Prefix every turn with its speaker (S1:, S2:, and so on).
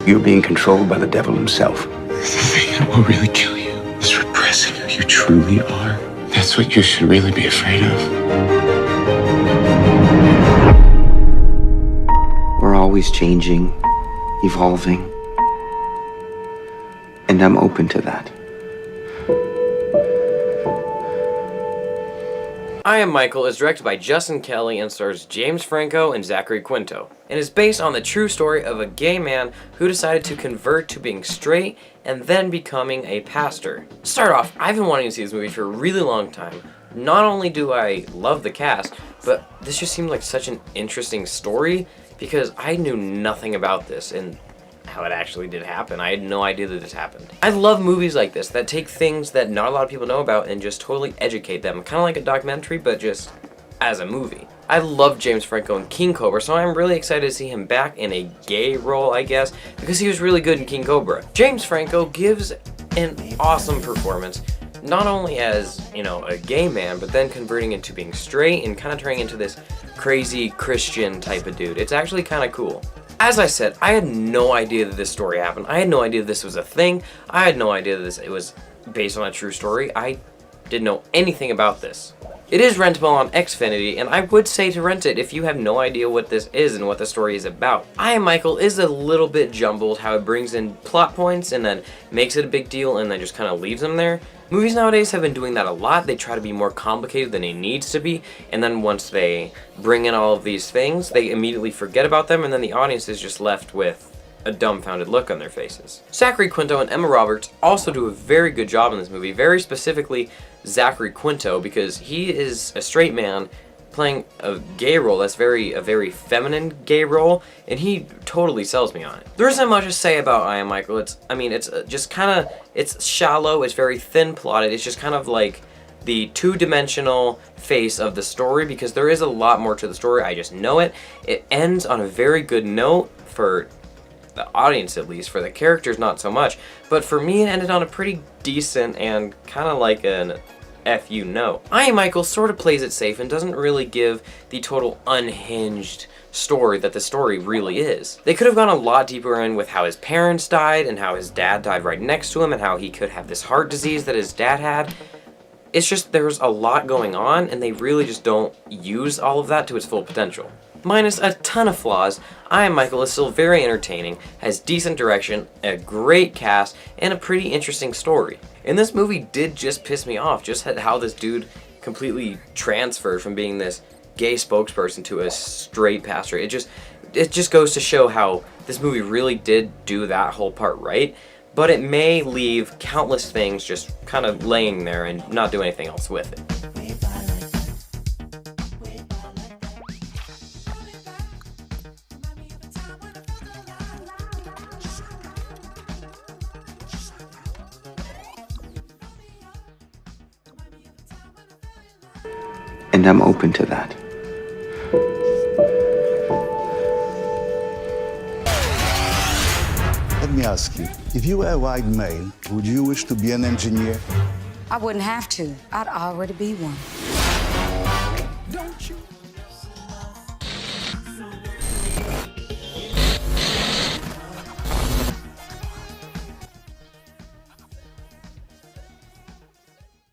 S1: You're being controlled by the devil himself.
S2: The thing that will really kill you is repressing who you truly are. That's what you should really be afraid of.
S1: We're always changing, evolving. And I'm open to that.
S3: I Am Michael is directed by Justin Kelly and stars James Franco and Zachary Quinto, and is based on the true story of a gay man who decided to convert to being straight and then becoming a pastor. To start off, I've been wanting to see this movie for a really long time. Not only do I love the cast, but this just seemed like such an interesting story because I knew nothing about this and how it actually did happen. I had no idea that this happened. I love movies like this that take things that not a lot of people know about and just totally educate them. Kind of like a documentary, but just as a movie. I love James Franco in King Cobra, so I'm really excited to see him back in a gay role, I guess, because he was really good in King Cobra. James Franco gives an awesome performance, not only as, you know, a gay man, but then converting into being straight and kind of turning into this crazy Christian type of dude. It's actually kind of cool. As I said, I had no idea that this story happened. I had no idea this was a thing. I had no idea that it was based on a true story. I didn't know anything about this. It is rentable on Xfinity, and I would say to rent it if you have no idea what this is and what the story is about. I Am Michael is a little bit jumbled, how it brings in plot points and then makes it a big deal and then just kind of leaves them there. Movies nowadays have been doing that a lot. They try to be more complicated than it needs to be, and then once they bring in all of these things, they immediately forget about them, and then the audience is just left with a dumbfounded look on their faces. Zachary Quinto and Emma Roberts also do a very good job in this movie, very specifically Zachary Quinto, because he is a straight man playing a gay role that's a very feminine gay role, and he totally sells me on it. There isn't much to say about I Am Michael. It's just kind of, it's shallow, it's very thin plotted, it's just kind of like the two-dimensional face of the story, because there is a lot more to the story, I just know it. It ends on a very good note for the audience, at least. For the characters, not so much, but for me it ended on a pretty decent and kind of like an F you know. I Am Michael sort of plays it safe and doesn't really give the total unhinged story that the story really is. They could have gone a lot deeper in with how his parents died and how his dad died right next to him and how he could have this heart disease that his dad had. It's just there's a lot going on and they really just don't use all of that to its full potential. Minus a ton of flaws, I Am Michael is still very entertaining, has decent direction, a great cast, and a pretty interesting story. And this movie did just piss me off, just how this dude completely transferred from being this gay spokesperson to a straight pastor. It just goes to show how this movie really did do that whole part right, but it may leave countless things just kind of laying there and not do anything else with it.
S1: And I'm open to that.
S4: Let me ask you, if you were a white male, would you wish to be an engineer?
S5: I wouldn't have to. I'd already be one.
S4: Don't you?